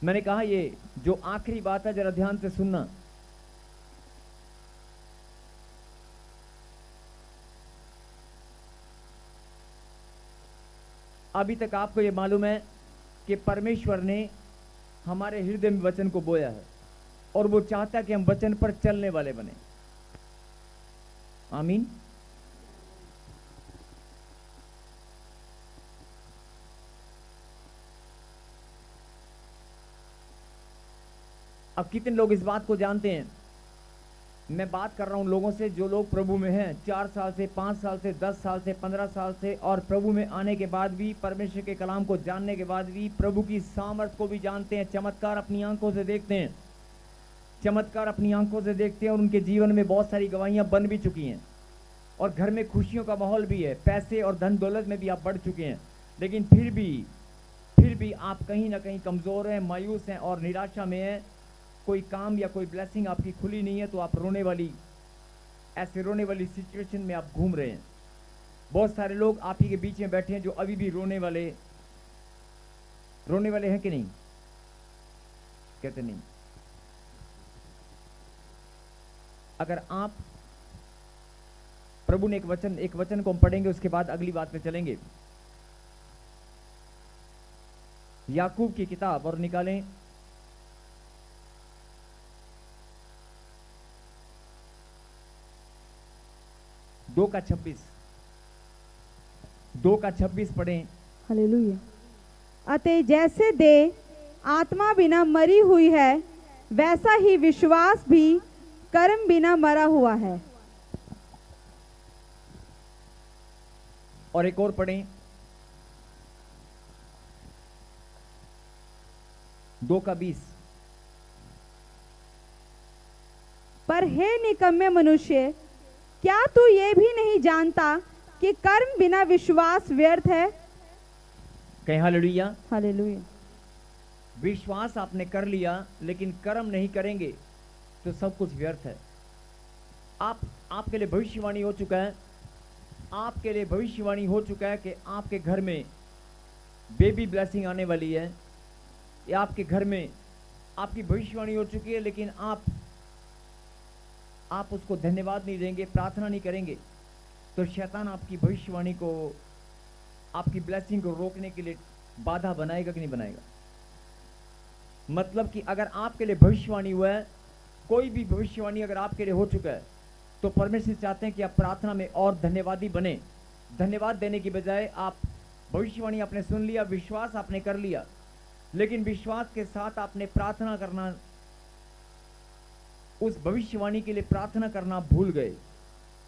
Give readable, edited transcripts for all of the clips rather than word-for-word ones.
मैंने कहा ये जो आखिरी बात है जरा ध्यान से सुनना। अभी तक आपको ये मालूम है कि परमेश्वर ने हमारे हृदय में वचन को बोया है और वो चाहता है कि हम वचन पर चलने वाले बने। आमीन। अब कितने लोग इस बात को जानते हैं? मैं बात कर रहा हूं लोगों से जो लोग प्रभु में हैं, 4 साल से, 5 साल से, 10 साल से, 15 साल से, और प्रभु में आने के बाद भी, परमेश्वर के कलाम को जानने के बाद भी, प्रभु की सामर्थ को भी जानते हैं, चमत्कार अपनी आंखों से देखते हैं, चमत्कार अपनी आंखों से देखते हैं, और उनके जीवन में बहुत सारी गवाहियां बन भी चुकी हैं और घर में खुशियों का माहौल भी है, पैसे और धन दौलत में भी आप बढ़ चुके हैं। लेकिन फिर भी आप कहीं ना कहीं कमजोर हैं, मायूस हैं और निराशा में हैं। कोई काम या कोई ब्लेसिंग आपकी खुली नहीं है, तो आप रोने वाली सिचुएशन में आप घूम रहे हैं। बहुत सारे लोग आप ही के बीच में बैठे हैं जो अभी भी रोने वाले हैं कि नहीं? कहते नहीं। अगर आप प्रभु ने एक वचन को हम पढ़ेंगे, उसके बाद अगली बात पे चलेंगे। याकूब की किताब, और निकालें 2:26 पढ़ें। हालेलुया। अतः जैसे देह आत्मा बिना मरी हुई है, वैसा ही विश्वास भी कर्म बिना मरा हुआ है। और एक और पढ़ें 2:20। पर हे निकम्मे मनुष्य, क्या तू ये भी नहीं जानता कि कर्म बिना विश्वास व्यर्थ है? कहीं हालेलुया। हालेलुया। विश्वास आपने कर लिया लेकिन कर्म नहीं करेंगे तो सब कुछ व्यर्थ है। आपके लिए भविष्यवाणी हो चुका है, आपके लिए भविष्यवाणी हो चुका है कि आपके घर में बेबी ब्लेसिंग आने वाली है, या आपके घर में आपकी भविष्यवाणी हो चुकी है, लेकिन आप उसको धन्यवाद नहीं देंगे, प्रार्थना नहीं करेंगे, तो शैतान आपकी भविष्यवाणी को, आपकी ब्लेसिंग को रोकने के लिए बाधा बनाएगा कि नहीं बनाएगा? मतलब कि अगर आपके लिए भविष्यवाणी हुआ है, कोई भी भविष्यवाणी अगर आपके लिए हो चुका है, तो परमेश्वर चाहते हैं कि आप प्रार्थना में और धन्यवादी बने। धन्यवाद देने की बजाय आप भविष्यवाणी आपने सुन लिया, विश्वास आपने कर लिया, लेकिन विश्वास के साथ आपने प्रार्थना करना, उस भविष्यवाणी के लिए प्रार्थना करना भूल गए।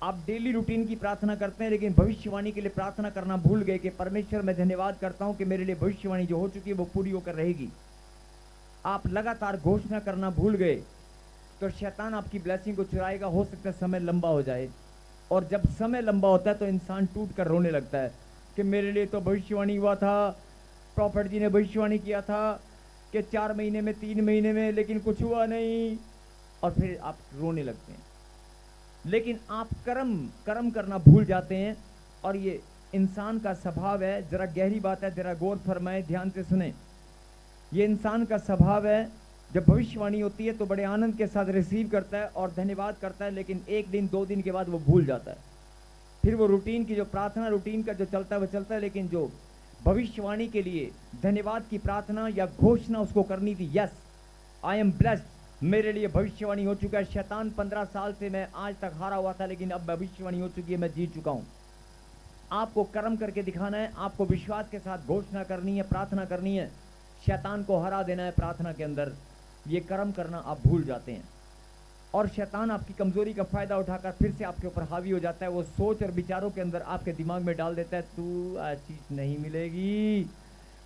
आप डेली रूटीन की प्रार्थना करते हैं, लेकिन भविष्यवाणी के लिए प्रार्थना करना भूल गए कि परमेश्वर मैं धन्यवाद करता हूं कि मेरे लिए भविष्यवाणी जो हो चुकी है वो पूरी होकर रहेगी। आप लगातार घोषणा करना भूल गए, तो शैतान आपकी ब्लेसिंग को चुराएगा। हो सकता है समय लंबा हो जाए, और जब समय लंबा होता है तो इंसान टूट कर रोने लगता है कि मेरे लिए तो भविष्यवाणी हुआ था, प्रॉफिट जी ने भविष्यवाणी किया था कि 4 महीने में, 3 महीने में, लेकिन कुछ हुआ नहीं, और फिर आप रोने लगते हैं। लेकिन आप कर्म करना भूल जाते हैं, और ये इंसान का स्वभाव है। जरा गहरी बात है, जरा गौर फरमाएं, ध्यान से सुने। ये इंसान का स्वभाव है, जब भविष्यवाणी होती है तो बड़े आनंद के साथ रिसीव करता है और धन्यवाद करता है, लेकिन 1 दिन 2 दिन के बाद वो भूल जाता है। फिर वो रूटीन की जो प्रार्थना, रूटीन का जो चलता है वो चलता है, लेकिन जो भविष्यवाणी के लिए धन्यवाद की प्रार्थना या घोषणा उसको करनी थी, यस आई एम ब्लेस्ड, मेरे लिए भविष्यवाणी हो चुका है। शैतान 15 साल से मैं आज तक हारा हुआ था, लेकिन अब भविष्यवाणी हो चुकी है, मैं जीत चुका हूं। आपको कर्म करके दिखाना है, आपको विश्वास के साथ घोषणा करनी है, प्रार्थना करनी है, शैतान को हरा देना है प्रार्थना के अंदर। ये कर्म करना आप भूल जाते हैं, और शैतान आपकी कमजोरी का फायदा उठाकर फिर से आपके ऊपर हावी हो जाता है। वो सोच और विचारों के अंदर आपके दिमाग में डाल देता है, तू आज चीज नहीं मिलेगी,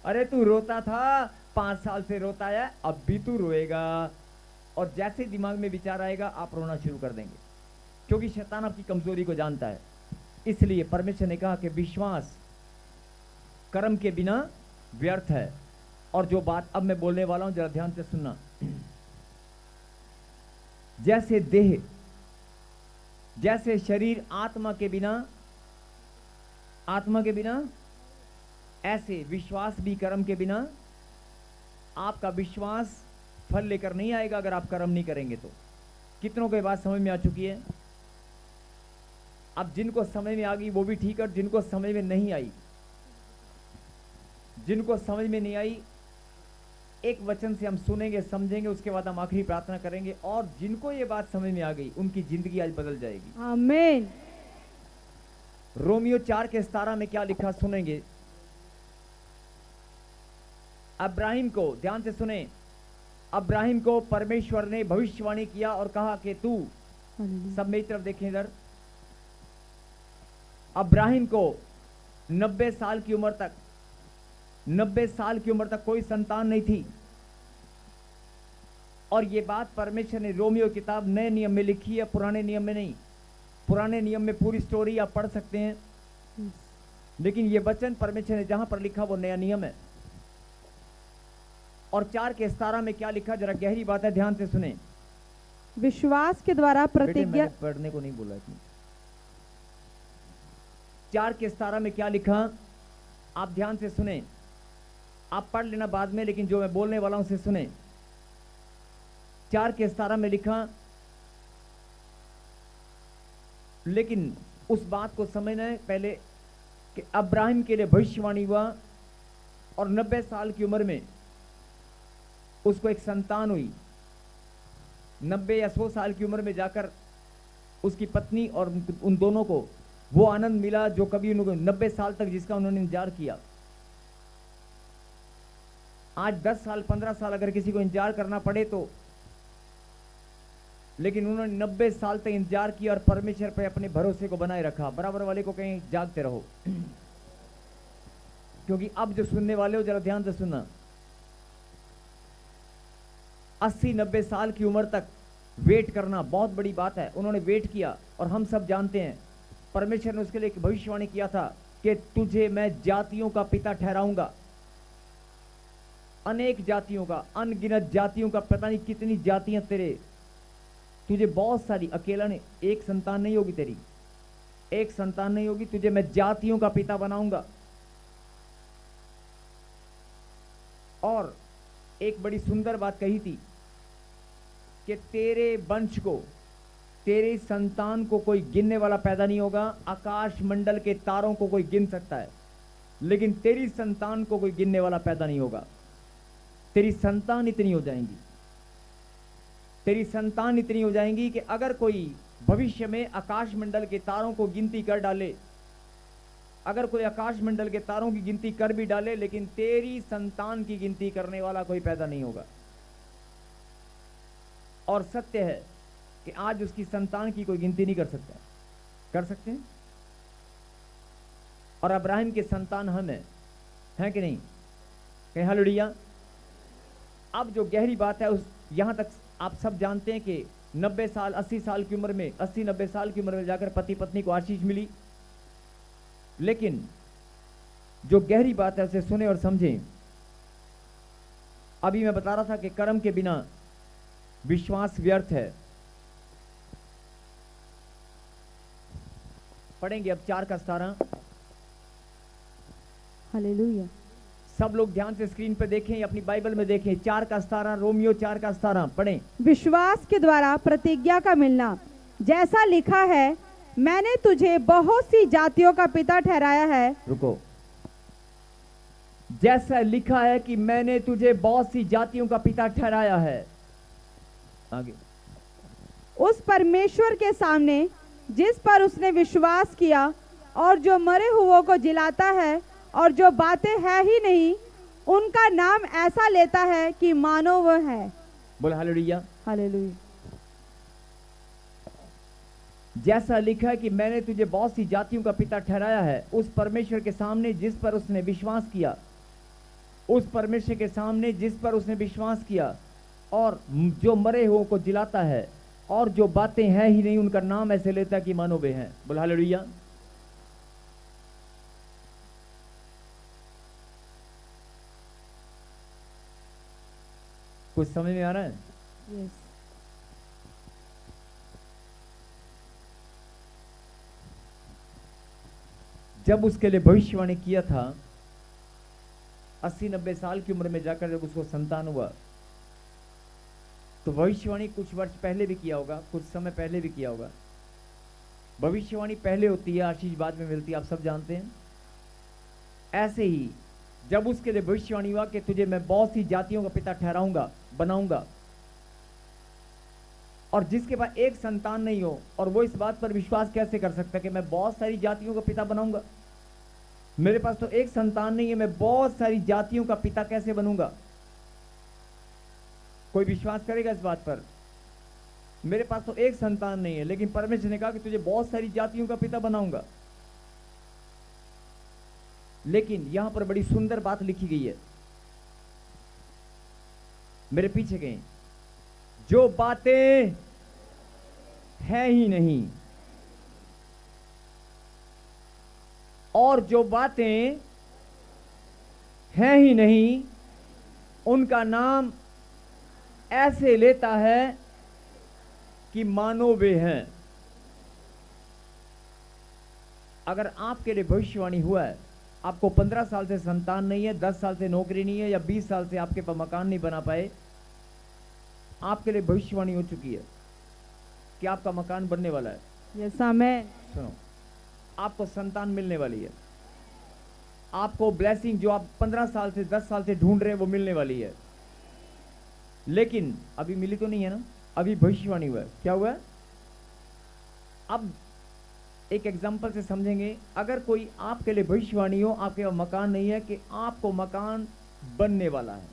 अरे तू रोता था, 5 साल से रोता है, अब भी तू रोएगा। और जैसे दिमाग में विचार आएगा आप रोना शुरू कर देंगे, क्योंकि शैतान आपकी कमजोरी को जानता है। इसलिए परमेश्वर ने कहा कि विश्वास कर्म के बिना व्यर्थ है। और जो बात अब मैं बोलने वाला हूं जरा ध्यान से सुनना। जैसे देह, जैसे शरीर आत्मा के बिना, ऐसे विश्वास भी कर्म के बिना आपका विश्वास फल लेकर नहीं आएगा अगर आप कर्म नहीं करेंगे तो। कितनों को ये बात समझ में आ चुकी है? अब जिनको समझ में आ गई वो भी ठीक है, और जिनको समझ में नहीं आई, जिनको समझ में नहीं आई, एक वचन से हम सुनेंगे, समझेंगे, उसके बाद हम आखिरी प्रार्थना करेंगे, और जिनको ये बात समझ में आ गई उनकी जिंदगी आज बदल जाएगी। आमीन। रोमियो 4:17 में क्या लिखा सुनेंगे। अब्राहिम को, ध्यान से सुने, अब्राहिम को परमेश्वर ने भविष्यवाणी किया और कहा कि तू, सब मेरी तरफ देखें इधर, अब्राहिम को 90 साल की उम्र तक, 90 साल की उम्र तक कोई संतान नहीं थी, और ये बात परमेश्वर ने रोमियो किताब नए नियम में लिखी है, पुराने नियम में नहीं। पुराने नियम में पूरी स्टोरी आप पढ़ सकते हैं, लेकिन ये वचन परमेश्वर ने जहां पर लिखा वो नया नियम है। और 4:17 में क्या लिखा, जरा गहरी बात है, ध्यान से सुने। विश्वास के द्वारा प्रतिज्ञा, मैंने पढ़ने को नहीं बोला इसमें। 4:17 में क्या लिखा, आप ध्यान से सुने, आप पढ़ लेना बाद में, लेकिन जो मैं बोलने वाला हूं उसे सुने। 4:17 में लिखा, लेकिन उस बात को समझना है पहले कि अब्राहिम के लिए भविष्यवाणी हुआ, और 90 साल की उम्र में उसको एक संतान हुई। 90 या 100 साल की उम्र में जाकर उसकी पत्नी और उन दोनों को वो आनंद मिला जो कभी उनको 90 साल तक जिसका उन्होंने इंतजार किया। आज 10 साल 15 साल अगर किसी को इंतजार करना पड़े तो, लेकिन उन्होंने 90 साल तक इंतजार किया और परमेश्वर पे अपने भरोसे को बनाए रखा। बराबर वाले को कहीं जागते रहो, क्योंकि अब जो सुनने वाले हो जरा ध्यान से सुनना। 80-90 साल की उम्र तक वेट करना बहुत बड़ी बात है। उन्होंने वेट किया, और हम सब जानते हैं परमेश्वर ने उसके लिए एक भविष्यवाणी किया था कि तुझे मैं जातियों का पिता ठहराऊंगा। अनेक जातियों का, अनगिनत जातियों का, पता नहीं कितनी जातियां तेरे, तुझे बहुत सारी, अकेला नहीं, एक संतान नहीं होगी तेरी, एक संतान नहीं होगी, तुझे मैं जातियों का पिता बनाऊंगा। और एक बड़ी सुंदर बात कही थी कि तेरे वंश को, तेरे संतान को कोई गिनने वाला पैदा नहीं होगा। आकाश मंडल के तारों को कोई गिन सकता है, लेकिन तेरी संतान को कोई गिनने वाला पैदा नहीं होगा। तेरी संतान इतनी हो जाएंगी, तेरी संतान इतनी हो जाएंगी कि अगर कोई भविष्य में आकाश मंडल के तारों को गिनती कर डाले, अगर कोई आकाश मंडल के तारों की गिनती कर भी डाले, लेकिन तेरी संतान की गिनती करने वाला कोई पैदा नहीं होगा। और सत्य है कि आज उसकी संतान की कोई गिनती नहीं कर सकता। कर सकते हैं? और अब्राहिम के संतान हम हैं कि नहीं? कहीं हालेलुया। अब जो गहरी बात है, उस यहां तक आप सब जानते हैं कि 90 साल 80 साल की उम्र में, 80-90 साल की उम्र में जाकर पति पत्नी को आशीष मिली। लेकिन जो गहरी बात है उसे सुने और समझें। अभी मैं बता रहा था कि कर्म के बिना विश्वास व्यर्थ है। पढ़ेंगे अब 4:17। हालेलुया। सब लोग ध्यान से स्क्रीन पे देखें या अपनी बाइबल में देखें। 4:17, रोमियो 4:17 पढ़ें। विश्वास के द्वारा प्रतिज्ञा का मिलना, जैसा लिखा है, मैंने तुझे बहुत सी जातियों का पिता ठहराया है। रुको, जैसा लिखा है कि मैंने तुझे बहुत सी जातियों का पिता ठहराया है। आगे, उस परमेश्वर के सामने जिस पर उसने विश्वास किया, और जो मरे हुओं को जिलाता है, और जो बातें है ही नहीं, उनका नाम ऐसा लेता है कि मानो वह है। बोला हालेलुया। हालेलुया। जैसा लिखा है कि मैंने तुझे बहुत सी जातियों का पिता ठहराया है, उस परमेश्वर के सामने जिस पर उसने विश्वास किया, उस परमेश्वर के सामने जिस पर उसने विश्वास किया, और जो मरे हुओं को जिलाता है, और जो बातें हैं ही नहीं, उनका नाम ऐसे लेता है कि मानो वे हैं। बोला हालेलुया। कुछ समझ में आ रहा है? यस। जब उसके लिए भविष्यवाणी किया था, 80-90 साल की उम्र में जाकर जब उसको संतान हुआ, तो भविष्यवाणी कुछ वर्ष पहले भी किया होगा, कुछ समय पहले भी किया होगा। भविष्यवाणी पहले होती है, आशीष बाद में मिलती है, आप सब जानते हैं। ऐसे ही जब उसके लिए भविष्यवाणी हुआ कि तुझे मैं बहुत सी जातियों का पिता ठहराऊंगा, बनाऊंगा, और जिसके पास एक संतान नहीं हो, और वो इस बात पर विश्वास कैसे कर सकता है कि मैं बहुत सारी जातियों का पिता बनाऊंगा? मेरे पास तो एक संतान नहीं है, मैं बहुत सारी जातियों का पिता कैसे बनूंगा? कोई विश्वास करेगा इस बात पर? मेरे पास तो एक संतान नहीं है, लेकिन परमेश्वर ने कहा कि तुझे बहुत सारी जातियों का पिता बनाऊंगा। लेकिन यहां पर बड़ी सुंदर बात लिखी गई है, मेरे पीछे गए, जो बातें है ही नहीं और जो बातें हैं ही नहीं, उनका नाम ऐसे लेता है कि मानो वे हैं। अगर आपके लिए भविष्यवाणी हुआ है, आपको 15 साल से संतान नहीं है, 10 साल से नौकरी नहीं है, या 20 साल से आपके पास मकान नहीं बना पाए, आपके लिए भविष्यवाणी हो चुकी है कि आपका मकान बनने वाला है। Yes amen. सुनो, आपको संतान मिलने वाली है, आपको ब्लेसिंग जो आप 15 साल से 10 साल से ढूंढ रहे हैं वो मिलने वाली है। लेकिन अभी मिली तो नहीं है ना, अभी भविष्यवाणी हुआ है। क्या हुआ है? अब एक एग्जांपल से समझेंगे। अगर कोई आपके लिए भविष्यवाणी हो, आपके पास मकान नहीं है, कि आपको मकान बनने वाला है,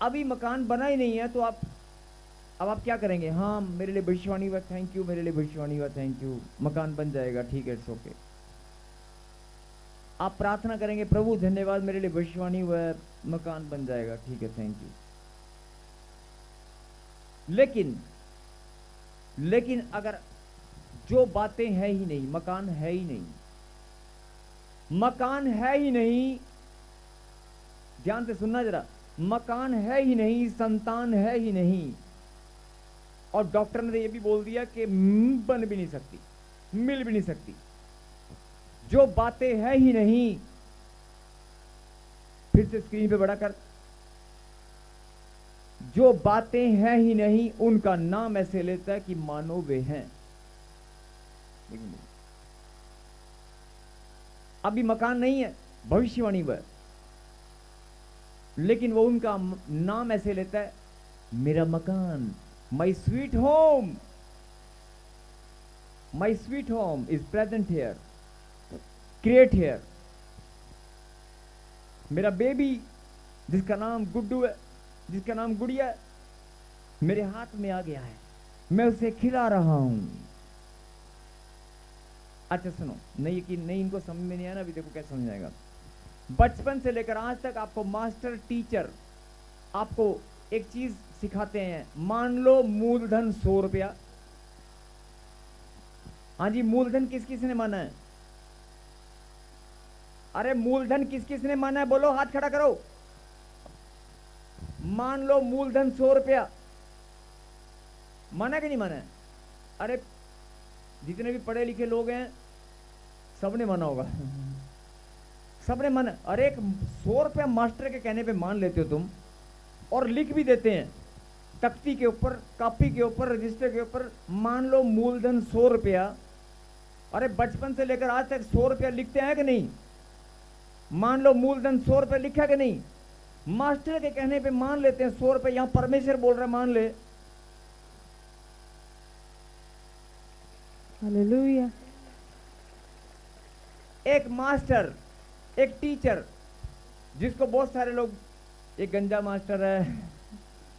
अभी मकान बना ही नहीं है, तो अब आप क्या करेंगे? हाँ, मेरे लिए भविष्यवाणी हुआ, थैंक यू, मेरे लिए भविष्यवाणी हुआ, थैंक यू, मकान बन जाएगा, ठीक है, इट्स ओके। आप प्रार्थना करेंगे, प्रभु धन्यवाद, मेरे लिए भविष्यवाणी हुआ है, मकान बन जाएगा, ठीक है, थैंक यू। लेकिन अगर जो बातें है ही नहीं, मकान है ही नहीं, मकान है ही नहीं, ध्यान से सुनना जरा, मकान है ही नहीं, संतान है ही नहीं, और डॉक्टर ने ये भी बोल दिया कि बन भी नहीं सकती, मिल भी नहीं सकती, जो बातें है ही नहीं, फिर से स्क्रीन पे बड़ा कर, जो बातें हैं ही नहीं, उनका नाम ऐसे लेता है कि मानो वे हैं। अभी मकान नहीं है, भविष्यवाणी हुआ है, लेकिन वो उनका नाम ऐसे लेता है, मेरा मकान, my sweet home, my sweet home is present here, create here. मेरा बेबी जिसका नाम गुड्डू है, जिसका नाम गुड़िया है, मेरे हाथ में आ गया है, मैं उसे खिला रहा हूं। अच्छा सुनो, नहीं कि नहीं, इनको समझ में नहीं आया ना, अभी देखो कैसे समझाएगा। बचपन से लेकर आज तक आपको मास्टर टीचर आपको एक चीज सिखाते हैं, मान लो मूलधन 100 रुपया। हाँ जी, मूलधन किस किस ने माना है? अरे मूलधन किस किस ने माना है? बोलो, हाथ खड़ा करो। मान लो मूलधन 100 रुपया, माना कि नहीं माना है? अरे जितने भी पढ़े लिखे लोग हैं सबने माना होगा, सबने माना। अरे एक 100 रुपया मास्टर के कहने पे मान लेते हो तुम, और लिख भी देते हैं तख्ती के ऊपर, कॉपी के ऊपर, रजिस्टर के ऊपर, मान लो मूलधन 100 रुपया। अरे बचपन से लेकर आज तक 100 रुपया लिखते हैं कि नहीं? मान लो मूलधन 100 रुपया लिखा कि नहीं? मास्टर के कहने पे मान लेते हैं 100 रुपये, यहां परमेश्वर बोल रहा है मान ले। हालेलुया। एक मास्टर, एक टीचर, जिसको बहुत सारे लोग, ये गंजा मास्टर है,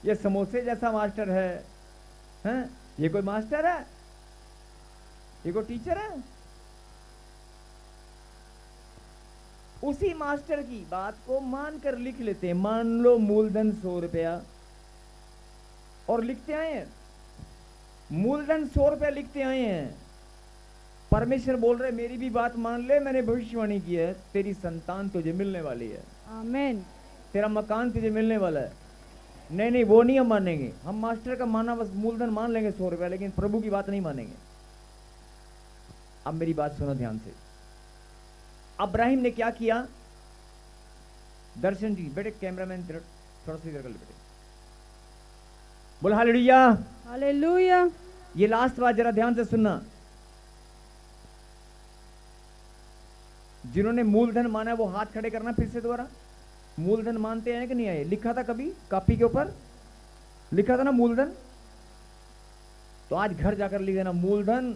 ये समोसे जैसा मास्टर है, हैं? ये कोई मास्टर है? ये कोई टीचर है? उसी मास्टर की बात को मानकर लिख लेते हैं, मान लो मूलधन 100 रुपया, और लिखते आए हैं, मूलधन 100 रुपया लिखते आए हैं। परमेश्वर बोल रहे मेरी भी बात मान ले, मैंने भविष्यवाणी की है, तेरी संतान तुझे मिलने वाली है, आमीन। तेरा मकान तुझे मिलने वाला है। नहीं नहीं, वो नहीं हम मानेंगे, हम मास्टर का माना बस मूलधन मान लेंगे 100 रुपया, लेकिन प्रभु की बात नहीं मानेंगे। अब मेरी बात सुनो ध्यान से। अब्राहिम ने क्या किया? दर्शन जी बेटे, कैमरामैन थोड़ा सा इधर कर ले बेटे। बोल हालेलुया। हालेलुया। ये लास्ट बात जरा ध्यान से सुनना। जिन्होंने मूलधन माना वो हाथ खड़े करना फिर से दोबारा। मूलधन मानते हैं कि नहीं आए? लिखा था कभी कॉपी के ऊपर, लिखा था ना मूलधन? तो आज घर जाकर लिख देना, मूलधन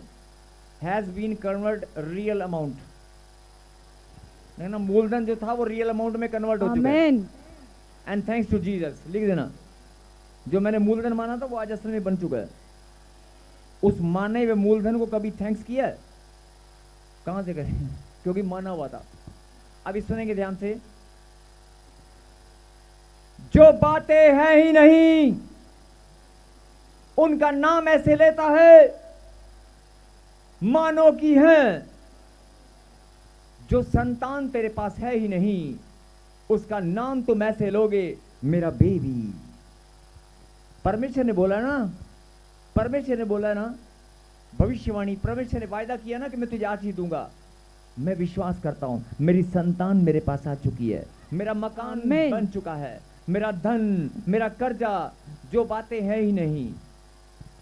has been convert real amount. है ना, मूलधन जो था वो रियल अमाउंट में कन्वर्ट हो चुका है। एंड थैंक्स टू जीसस लिख देना। जो मैंने मूलधन माना था वो आज असल में बन चुका है। उस माने हुए मूलधन को कभी थैंक्स किया है? कहां से करें? क्योंकि माना हुआ था। अभी सुनेंगे ध्यान से। जो बातें हैं ही नहीं उनका नाम ऐसे लेता है मानो की है। जो संतान तेरे पास है ही नहीं उसका नाम तुम ऐसे लोगे मेरा बेबी। परमेश्वर ने बोला ना, परमेश्वर ने बोला ना, भविष्यवाणी, परमेश्वर ने वायदा किया ना कि मैं तुझे आशीष दूंगा। मैं विश्वास करता हूं मेरी संतान मेरे पास आ चुकी है, मेरा मकान बन चुका है, मेरा धन, मेरा कर्जा। जो बातें हैं ही नहीं,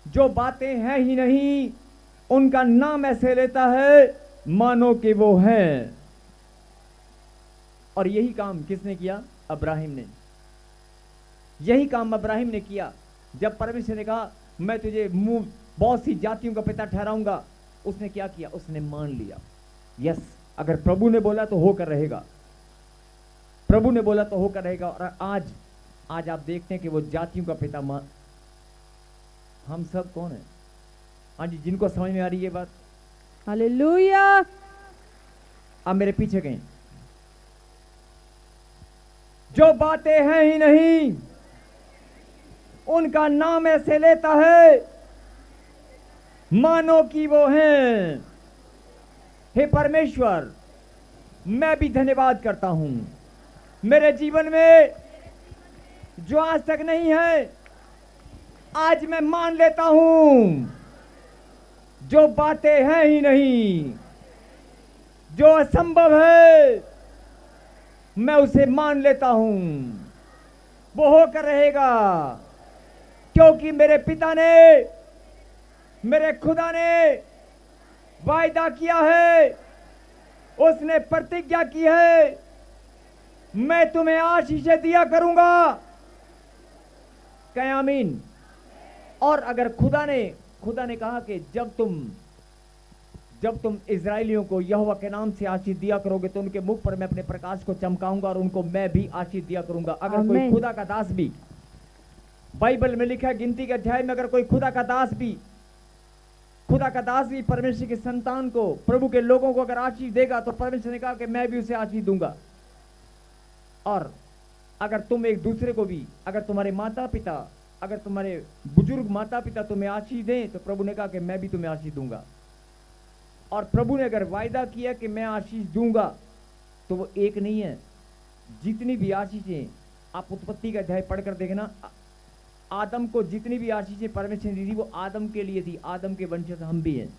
जो बातें हैं ही नहीं उनका नाम ऐसे लेता है मानो कि वो है। और यही काम किसने किया? अब्राहिम ने। यही काम अब्राहिम ने किया। जब परमेश्वर ने कहा मैं तुझे बहुत सी जातियों का पिता ठहराऊंगा, उसने क्या किया? उसने मान लिया। यस, अगर प्रभु ने बोला तो होकर रहेगा, प्रभु ने बोला तो होकर रहेगा। और आज आप देखते हैं कि वो जातियों का पिता हम सब कौन है? हाँ जी, जिनको समझ में आ रही है बात, हालेलुया। अब मेरे पीछे कहीं। जो बातें हैं ही नहीं उनका नाम ऐसे लेता है मानो कि वो हैं। हे परमेश्वर, मैं भी धन्यवाद करता हूं मेरे जीवन में जो आज तक नहीं है आज मैं मान लेता हूं। जो बातें हैं ही नहीं, जो असंभव है, मैं उसे मान लेता हूं। वो होकर रहेगा क्योंकि मेरे पिता ने, मेरे खुदा ने वायदा किया है, उसने प्रतिज्ञा की है, मैं तुम्हें आशीषें दिया करूंगा। कहें आमीन। और अगर खुदा ने कहा कि जब तुम इजराइलियों को यहोवा के नाम से आशीष दिया करोगे तो उनके मुख पर मैं अपने प्रकाश को चमकाऊंगा और उनको मैं भी आशीष दिया करूंगा। अगर कोई खुदा का दास भी, बाइबल में लिखा है गिनती के अध्याय में, अगर कोई खुदा का दास भी परमेश्वर के संतान को, प्रभु के लोगों को अगर आशीष देगा तो परमेश्वर ने कहा कि मैं भी उसे आशीष दूंगा। और अगर तुम एक दूसरे को भी, अगर तुम्हारे माता पिता, अगर तुम्हारे बुजुर्ग माता पिता तुम्हें आशीष दें तो प्रभु ने कहा कि मैं भी तुम्हें आशीष दूंगा। और प्रभु ने अगर वायदा किया कि मैं आशीष दूंगा तो वो एक नहीं है, जितनी भी आशीषें, आप उत्पत्ति का अध्याय पढ़कर देखना, आदम को जितनी भी आशीषें परमेश्वर ने दी वो आदम के लिए थी। आदम के वंशज हम भी हैं।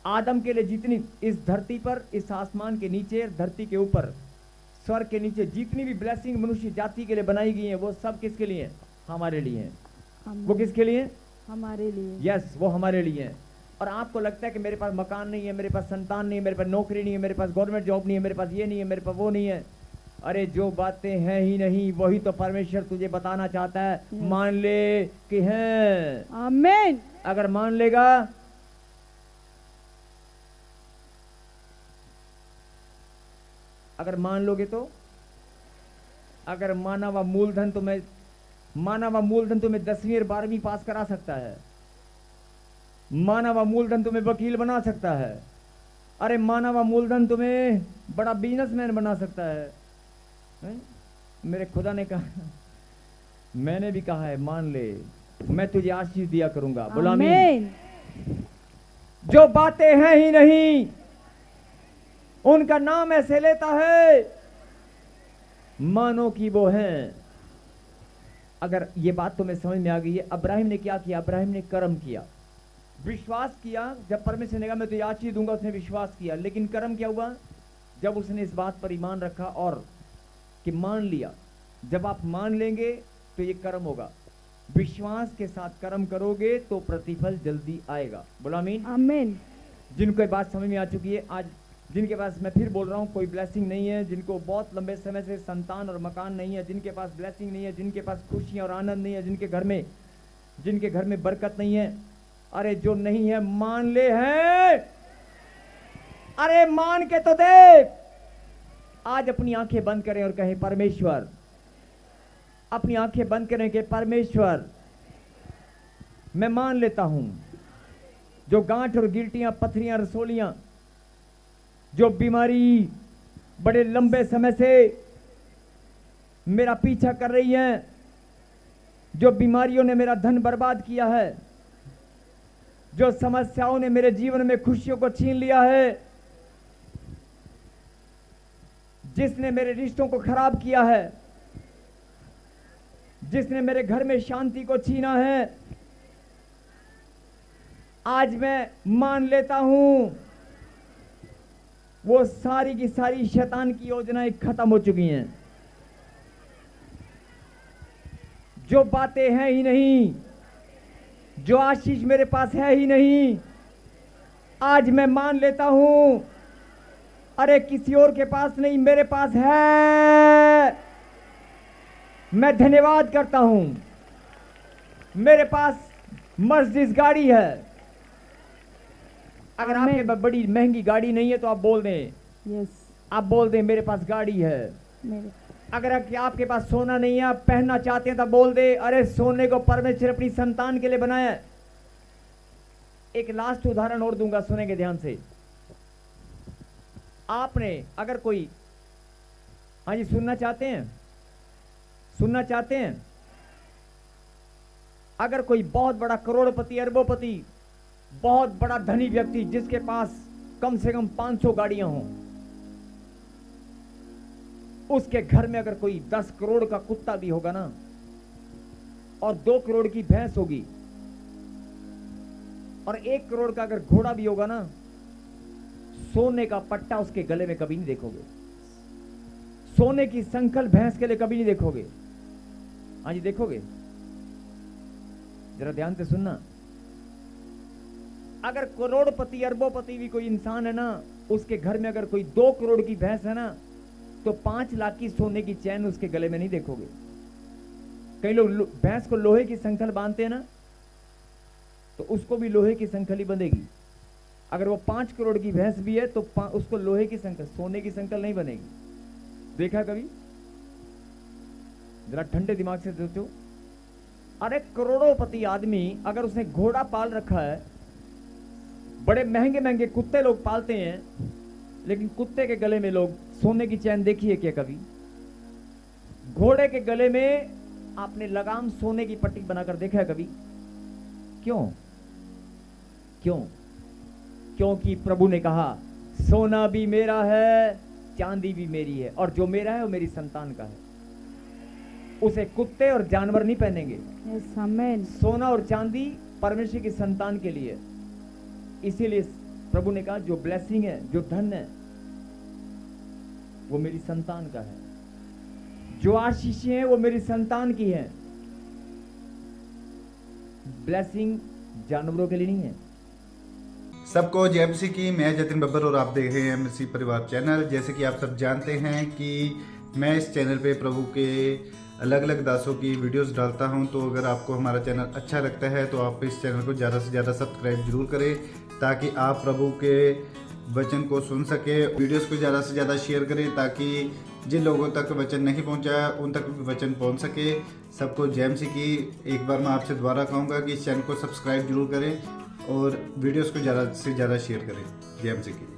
आदम के लिए जितनी इस धरती पर, इस आसमान के नीचे, धरती के ऊपर, स्वर्ग के नीचे जितनी भी ब्लेसिंग मनुष्य जाति के लिए बनाई गई है वो सब किसके लिए? हमारे लिए हैं। वो किसके लिए? हमारे लिए। यस, वो हमारे लिए हैं। और आपको लगता है कि मेरे पास मकान नहीं है, मेरे पास संतान नहीं है, मेरे पास नौकरी नहीं है, मेरे पास गवर्नमेंट जॉब नहीं है, मेरे पास ये नहीं है, मेरे पास वो नहीं है। अरे जो बातें हैं ही नहीं वही तो परमेश्वर तुझे बताना चाहता है। मान ले कि हैं। आमीन। अगर मान लेगा, अगर मान लोगे तो, अगर माना हुआ मूलधन तुम्हें 10वीं और 12वीं पास करा सकता है, माना हुआ मूलधन तुम्हें वकील बना सकता है, अरे माना हुआ मूलधन तुम्हें बड़ा बिजनेसमैन बना सकता है। मेरे खुदा ने कहा, मैंने भी कहा है मान ले, मैं तुझे आशीष दिया करूंगा। बोला आमीन। जो बातें हैं ही नहीं उनका नाम ऐसे लेता है मानो कि वो हैं। अगर ये बात तुम्हें समझ में आ गई है, अब्राहिम ने क्या किया? अब्राहिम ने कर्म किया, विश्वास किया। जब परमेश्वर ने कहा मैं तुझे आशीष दूंगा, उसने विश्वास किया। लेकिन कर्म क्या हुआ? जब उसने इस बात पर ईमान रखा और कि मान लिया। जब आप मान लेंगे तो ये कर्म होगा। विश्वास के साथ कर्म करोगे तो प्रतिफल जल्दी आएगा। बोलो आमीन। आमीन। जिनको ये बात समझ में आ चुकी है, आज जिनके पास, मैं फिर बोल रहा हूँ, कोई ब्लेसिंग नहीं है, जिनको बहुत लंबे समय से संतान और मकान नहीं है, जिनके पास ब्लेसिंग नहीं है, जिनके पास खुशियाँ और आनंद नहीं है, जिनके घर में बरकत नहीं है, अरे जो नहीं है मान ले है, अरे मान के तो दे। आज अपनी आंखें बंद करें और कहें परमेश्वर, अपनी आंखें बंद करें कि परमेश्वर मैं मान लेता हूं, जो गांठ और गिल्टियां, पथरियां, रसोलियां, जो बीमारी बड़े लंबे समय से मेरा पीछा कर रही है, जो बीमारियों ने मेरा धन बर्बाद किया है, जो समस्याओं ने मेरे जीवन में खुशियों को छीन लिया है, जिसने मेरे रिश्तों को खराब किया है, जिसने मेरे घर में शांति को छीना है, आज मैं मान लेता हूं वो सारी की सारी शैतान की योजनाएं खत्म हो चुकी हैं। जो बातें हैं ही नहीं, जो आशीष मेरे पास है ही नहीं, आज मैं मान लेता हूं, अरे किसी और के पास नहीं, मेरे पास है। मैं धन्यवाद करता हूं, मेरे पास मर्सिडीज गाड़ी है। अगर आपके पास बड़ी महंगी गाड़ी नहीं है तो आप बोल दें, यस, आप बोल दें मेरे पास गाड़ी है। मेरे अगर आपके पास सोना नहीं है, आप पहनना चाहते हैं, तो बोल दे, अरे सोने को परमेश्वर अपनी संतान के लिए बनाया है। एक लास्ट उदाहरण और दूंगा, सुनेंगे ध्यान से। आपने अगर कोई, हाँ जी, सुनना चाहते हैं, सुनना चाहते हैं? अगर कोई बहुत बड़ा करोड़पति, अरबोपति, बहुत बड़ा धनी व्यक्ति, जिसके पास कम से कम 500 गाड़ियां हों, उसके घर में अगर कोई 10 करोड़ का कुत्ता भी होगा ना, और 2 करोड़ की भैंस होगी, और 1 करोड़ का अगर घोड़ा भी होगा ना, सोने का पट्टा उसके गले में कभी नहीं देखोगे। सोने की संकल भैंस के लिए कभी नहीं देखोगे। हाँ जी, देखोगे? जरा ध्यान से सुनना। अगर करोड़पति, अरबोपति भी कोई इंसान है ना, उसके घर में अगर कोई 2 करोड़ की भैंस है ना, तो 5 लाख की सोने की चैन उसके गले में नहीं देखोगे। कई लोग भैंस को लोहे की संकल बांधते हैं ना, तो उसको भी लोहे की संकल ही बंधेगी। अगर वो 5 करोड़ की भैंस भी है तो उसको लोहे की संकल, सोने की संकल नहीं बनेगी। देखा कभी? जरा ठंडे दिमाग से सोचो। अरे करोड़ोपति आदमी अगर उसने घोड़ा पाल रखा है, बड़े महंगे महंगे कुत्ते लोग पालते हैं, लेकिन कुत्ते के गले में लोग सोने की चैन देखी है क्या कभी? घोड़े के गले में आपने लगाम सोने की पट्टी बनाकर देखा है कभी? क्यों? क्यों? क्योंकि प्रभु ने कहा सोना भी मेरा है, चांदी भी मेरी है, और जो मेरा है वो मेरी संतान का है। उसे कुत्ते और जानवर नहीं पहनेंगे। यस, आमीन। सोना और चांदी परमेश्वर की संतान के लिए। इसीलिए प्रभु ने कहा जो ब्लेसिंग है, जो धन है, वो मेरी संतान का है। जो आशीषें हैं वो मेरी संतान की है। ब्लेसिंग जानवरों के लिए नहीं है। सबको जय मसीह की। मैं जतिन बब्बर और आप देख रहे हैं मसीह परिवार चैनल। जैसे कि आप सब जानते हैं कि मैं इस चैनल पे प्रभु के अलग अलग दासों की वीडियोस डालता हूं, तो अगर आपको हमारा चैनल अच्छा लगता है तो आप इस चैनल को ज़्यादा से ज़्यादा सब्सक्राइब जरूर करें, ताकि आप प्रभु के वचन को सुन सके। वीडियोस को ज़्यादा से ज़्यादा शेयर करें, ताकि जिन लोगों तक वचन नहीं पहुंचा उन तक भी वचन पहुंच सके। सबको जय मसीह की। एक बार मैं आपसे दोबारा कहूँगा कि इस चैनल को सब्सक्राइब जरूर करें और वीडियोस को ज़्यादा से ज़्यादा शेयर करें। जय मसीह की।